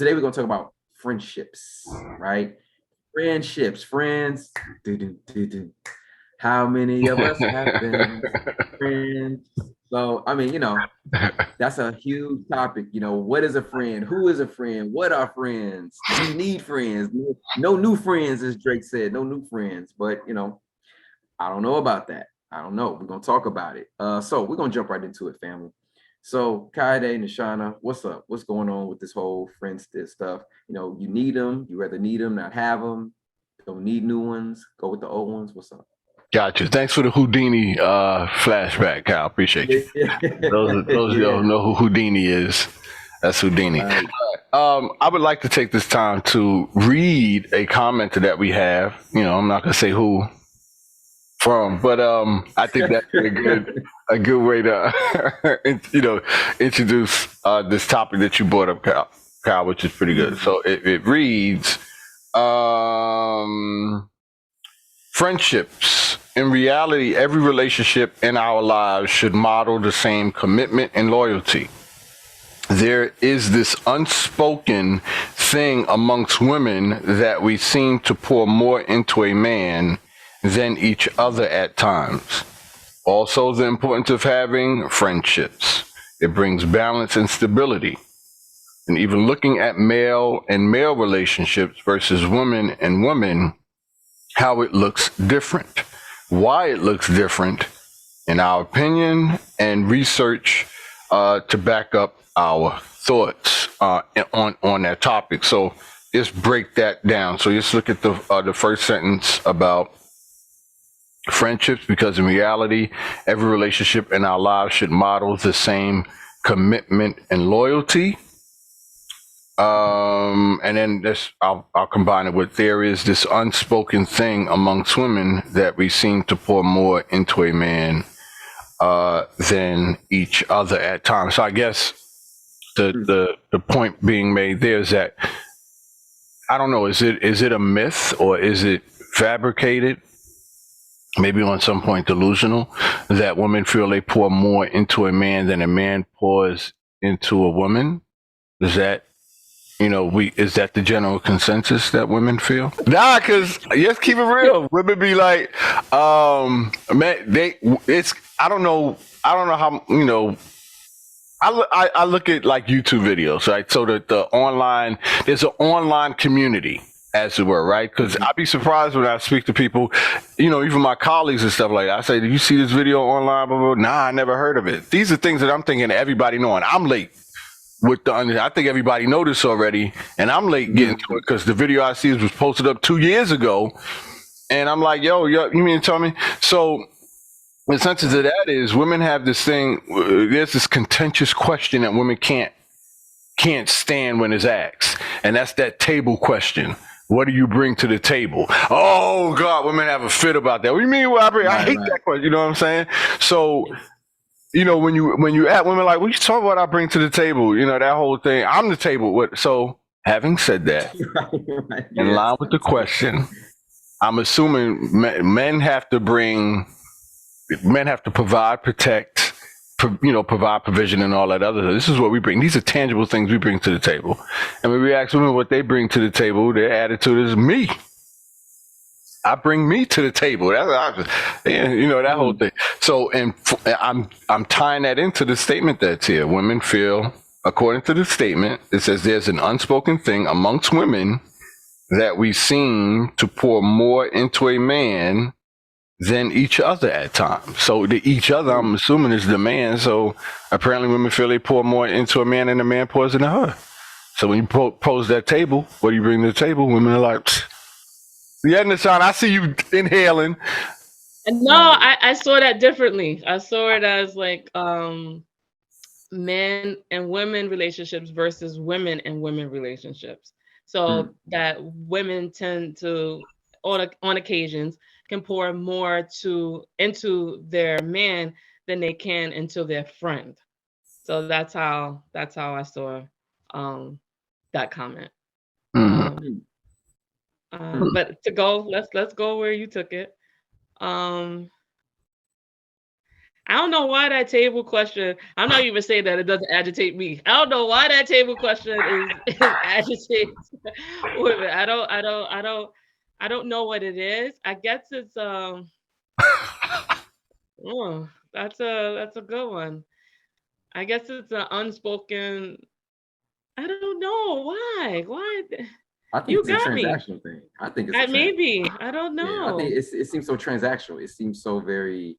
today we're gonna talk about friendships, right? Friendships, friends. Do. How many of us have been friends? So, I mean, that's a huge topic. What is a friend? Who is a friend? What are friends? Do you need friends? No new friends, as Drake said, no new friends. But, I don't know about that. I don't know. We're going to talk about it. So we're going to jump right into it, family. So, Kayode and Nishana, what's up? What's going on with this whole friends stuff? You need them. You rather need them, not have them. Don't need new ones. Go with the old ones. What's up? Gotcha. Thanks for the Houdini flashback, Kyle. Appreciate you. Those Yeah. don't know who Houdini is. That's Houdini. Right. I would like to take this time to read a comment that we have. I'm not gonna say who from, but I think that's a good way to introduce this topic that you brought up, Kyle, which is pretty good. So it reads, friendships. In reality, every relationship in our lives should model the same commitment and loyalty. There is this unspoken thing amongst women that we seem to pour more into a man than each other at times. Also, the importance of having friendships. It brings balance and stability. And even looking at male and male relationships versus women and women, how it looks different, why it looks different, in our opinion, and research to back up our thoughts on that topic. So let's break that down. So let's look at the first sentence about friendships, because in reality, every relationship in our lives should model the same commitment and loyalty. And then I'll combine it with, there is this unspoken thing amongst women that we seem to pour more into a man than each other at times. So I guess the point being made there is that, I don't know, is it a myth or is it fabricated? Maybe on some point delusional, that women feel they pour more into a man than a man pours into a woman. Is that is that the general consensus that women feel? Nah, because let's keep it real. Women be like, man, I don't know how, I look at like YouTube videos, right? So that there's an online community, as it were, right? Because I'd be surprised when I speak to people, even my colleagues and stuff like that. I say, "Did you see this video online?" Blah, blah, blah. Nah, I never heard of it. These are things that I'm thinking everybody knowing. I'm late with I think everybody know this already, and I'm late getting to it because the video I see was posted up 2 years ago, and I'm like, yo, you mean to tell me? So the sense of that is, women have this thing. There's this contentious question that women can't stand when it's asked, and that's that table question. What do you bring to the table? Oh God, women have a fit about that. What do you mean what I bring? I hate that question. You know what I'm saying? So, when you at women like, what you talking about? I bring to the table. That whole thing. I'm the table. So, having said that, in line with the question, I'm assuming men have to provide, protect, provide provision and all that other. This is what we bring. These are tangible things we bring to the table. And when we ask women what they bring to the table, their attitude is me. I bring me to the table. That whole thing. So, and I'm tying that into the statement that's here. Women feel, according to the statement, it says there's an unspoken thing amongst women that we seem to pour more into a man than each other at times. So the each other, I'm assuming, is the man. So apparently women feel they pour more into a man than a man pours into her. So when you pose that table, what do you bring to the table? Women are like, yeah, Nishan, I see you inhaling. No, I saw that differently. I saw it as like men and women relationships versus women and women relationships. So that women tend to, on occasions, can pour more into their man than they can into their friend. So that's how I saw that comment. But to go, let's go where you took it. I I don't know why that table question. I'm not even saying that it doesn't agitate me. I don't know why that table question is agitates women. I don't know what it is. I guess it's oh, that's a good one. I guess it's an unspoken. I don't know why. Why? I think You it's a got me. transactional thing. I think it's a Maybe. I don't yeah. I think know. it seems so transactional. It seems so very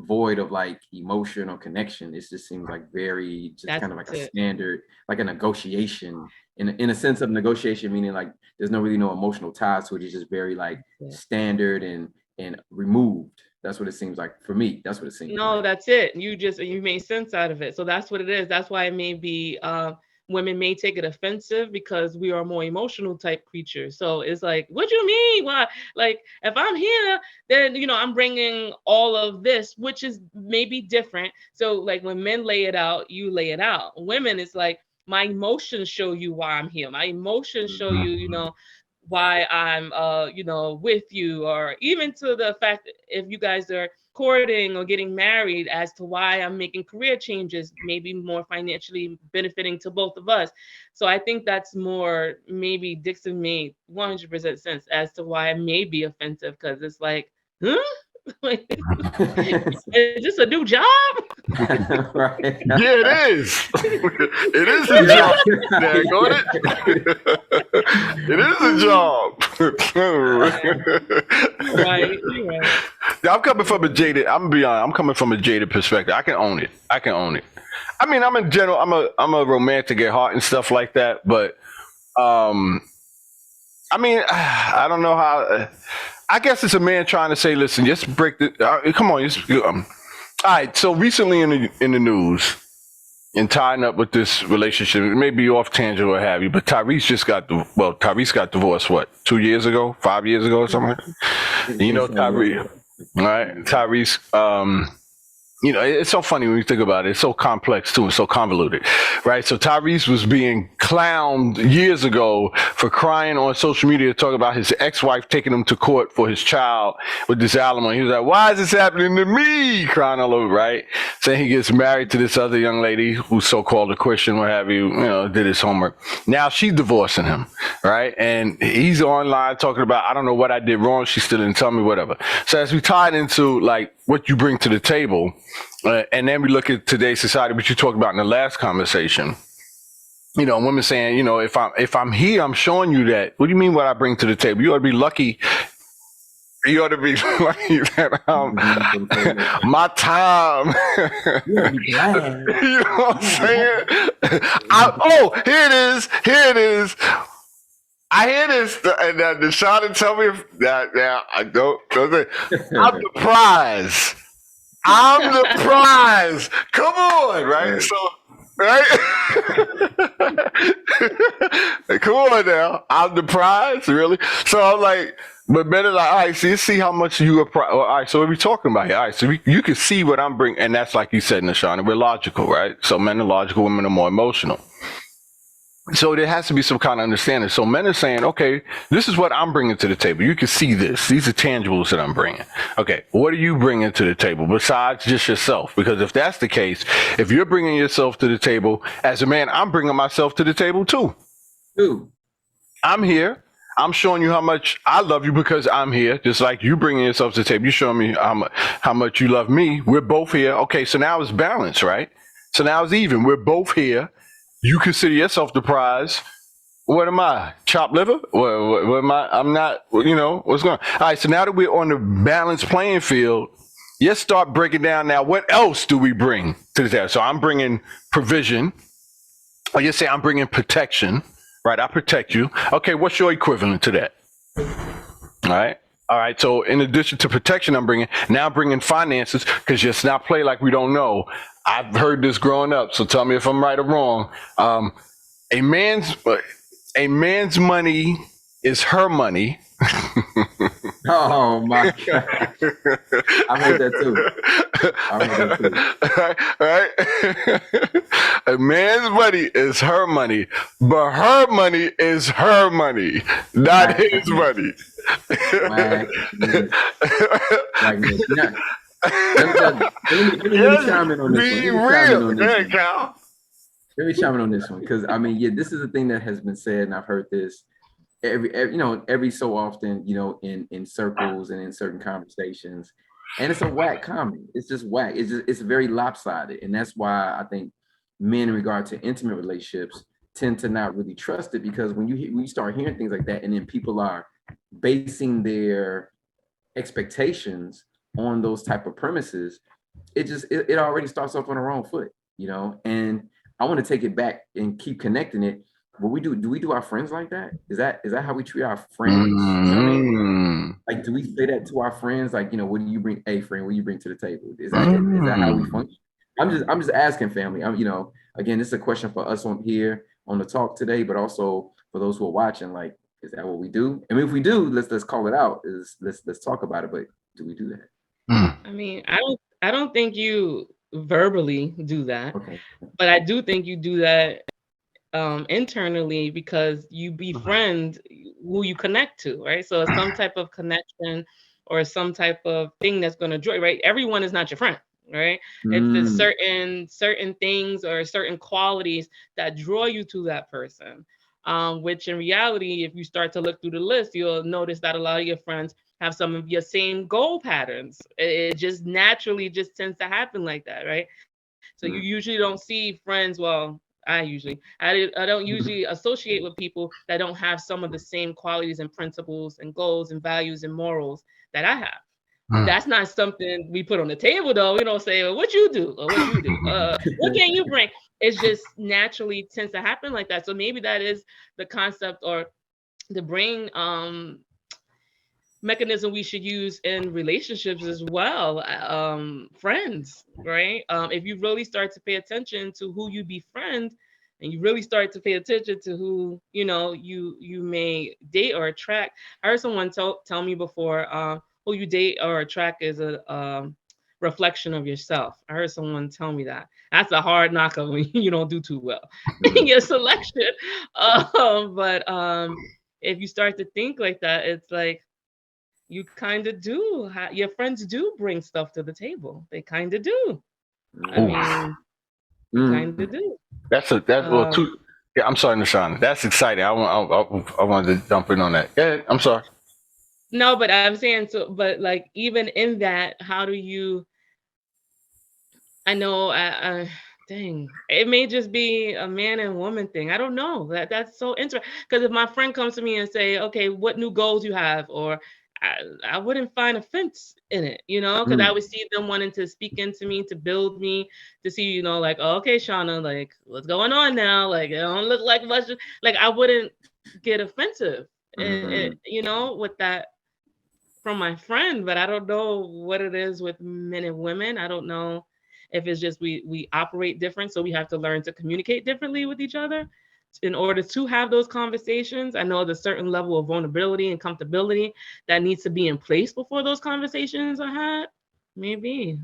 void of like emotion or connection. It just seems like very just That's kind of like a it. standard, like a negotiation. In a sense of negotiation, meaning like there's no emotional ties to it. It's just very like standard and removed. That's what it seems like for me. That's what it seems No, like. that's it. You made sense out of it. So that's what it is. That's why it may be women may take it offensive because we are more emotional type creatures. So it's like, what do you mean? Why? Like, if I'm here, then I'm bringing all of this, which is maybe different. So like when men lay it out, you lay it out. Women, it's like my emotions show you why I'm here. My emotions show you, why I'm with you, or even to the fact that if you guys are courting or getting married, as to why I'm making career changes, maybe more financially benefiting to both of us. So I think that's more, maybe Dixon made 100% sense as to why it may be offensive, because it's like, huh? Like, is this a new job? Right. Yeah, it is. It is a job. Daggone it. It is a job. Right, you're right. I'm coming from a jaded. I'm gonna be honest. I'm coming from a jaded perspective. I can own it. I mean, I'm in general. I'm a romantic at heart and stuff like that. But I mean, I don't know how. I guess it's a man trying to say, listen, just break the. Come on, all right. So recently in the news, and tying up with this relationship, it may be off tangent or what have you, but Tyrese got divorced, what, 2 years ago, 5 years ago or something like that? And Tyrese, right? Tyrese, it's so funny when you think about it. It's so complex too, and so convoluted, right? So Tyrese was being clowned years ago for crying on social media, talking about his ex-wife taking him to court for his child with this alimony. He was like, "Why is this happening to me?" Crying all over, right? Saying he gets married to this other young lady who's so-called a Christian, what have you, did his homework. Now she's divorcing him, right? And he's online talking about, I don't know what I did wrong. She still didn't tell me, whatever. So as we tied into like what you bring to the table, and then we look at today's society, which you talked about in the last conversation. Women saying, if I'm here, I'm showing you that. What do you mean what I bring to the table? You ought to be lucky. You ought to be lucky that my time. You know what I'm saying? Here it is. I hear this, and Deshaun tell me that now I don't. I'm the prize. I'm the prize. Come on, right? So, right? Come on now. I'm the prize, really? So I'm like, but men are like, all right, so you see how much you are. All right, so what are we talking about here? All right, so you can see what I'm bringing, and that's like you said, Nashana, we're logical, right? So men are logical, women are more emotional. So there has to be some kind of understanding. So men are saying, okay, this is what I'm bringing to the table. You can see this. These are tangibles that I'm bringing. Okay, what are you bringing to the table besides just yourself? Because if that's the case, if you're bringing yourself to the table, as a man, I'm bringing myself to the table too. I'm here. I'm showing you how much I love you because I'm here. Just like you bringing yourself to the table, you showing me how much you love me. We're both here. Okay, so now it's balanced, right? So now it's even. We're both here. You consider yourself the prize. What am I? Chopped liver? What am I? I'm not, what's going on? All right, so now that we're on the balanced playing field, let's start breaking down now. What else do we bring to the table? So I'm bringing provision. Or you say I'm bringing protection, right? I protect you. Okay, what's your equivalent to that? All right. So in addition to protection, I'm bringing finances, because just not play like we don't know. I've heard this growing up, so tell me if I'm right or wrong. A man's money is her money. Oh my God. I heard that too. Right? A man's money is her money, but her money is her money, not his money. Let me chime in on this one. Be Let me chime in real. on Go this ahead, one. Cal. Let me chime in on this one because I mean, yeah, this is a thing that has been said, and I've heard this every so often, in circles and in certain conversations, and it's a whack comment. It's just whack. It's very lopsided, and that's why I think men, in regard to intimate relationships, tend to not really trust it because when you start hearing things like that, and then people are basing their expectations on those type of premises, it already starts off on the wrong foot, and I want to take it back and keep connecting it. What we do we do our friends like that? Is that how we treat our friends? You know what I mean? Like, do we say that to our friends? Like, what do you bring? Hey, friend, what do you bring to the table? Is that how we function? I'm just asking, family. Again, this is a question for us on here on the talk today, but also for those who are watching. Like, is that what we do? I mean, if we do, let's call it out. Let's talk about it. But do we do that? I mean, I don't think you verbally do that, Okay. but I do think you do that internally because you befriend who you connect to, right? So it's some type of connection or some type of thing that's going to draw, right? Everyone is not your friend, right? It's certain things or certain qualities that draw you to that person. Which in reality, if you start to look through the list, you'll notice that a lot of your friends have some of your same goal patterns. It just naturally just tends to happen like that, right? So you usually don't see friends. Well, I don't usually associate with people that don't have some of the same qualities and principles and goals and values and morals that I have. That's not something we put on the table, though. We don't say, well, what you do or what you do. What can you bring? It's just naturally tends to happen like that. So maybe that is the concept or the brain mechanism we should use in relationships as well. Friends, right? If you really start to pay attention to who you befriend, and you really start to pay attention to who you may date or attract. I heard someone tell me before, who you date or attract is a reflection of yourself. I heard someone tell me that. That's a hard knock on when you don't do too well in your selection. But if you start to think like that, it's like you kind of do. Your friends do bring stuff to the table. They kind of do. I mean, they kind of do. Well, two. Yeah, I'm sorry, Nashawn. That's exciting. I wanted to jump in on that. Yeah, I'm sorry. No, but I'm saying so. But like even in that, how do you? I know. Dang, it may just be a man and woman thing. I don't know. That's so interesting. Because if my friend comes to me and say, "Okay, what new goals you have?" or I wouldn't find offense in it, because I would see them wanting to speak into me, to build me, to see, like, oh, okay, Shauna, like, what's going on now? Like, it don't look like much. Like, I wouldn't get offensive, with that from my friend, but I don't know what it is with men and women. I don't know if it's just we operate different, so we have to learn to communicate differently with each other in order to have those conversations. I know there's a certain level of vulnerability and comfortability that needs to be in place before those conversations are had. Maybe.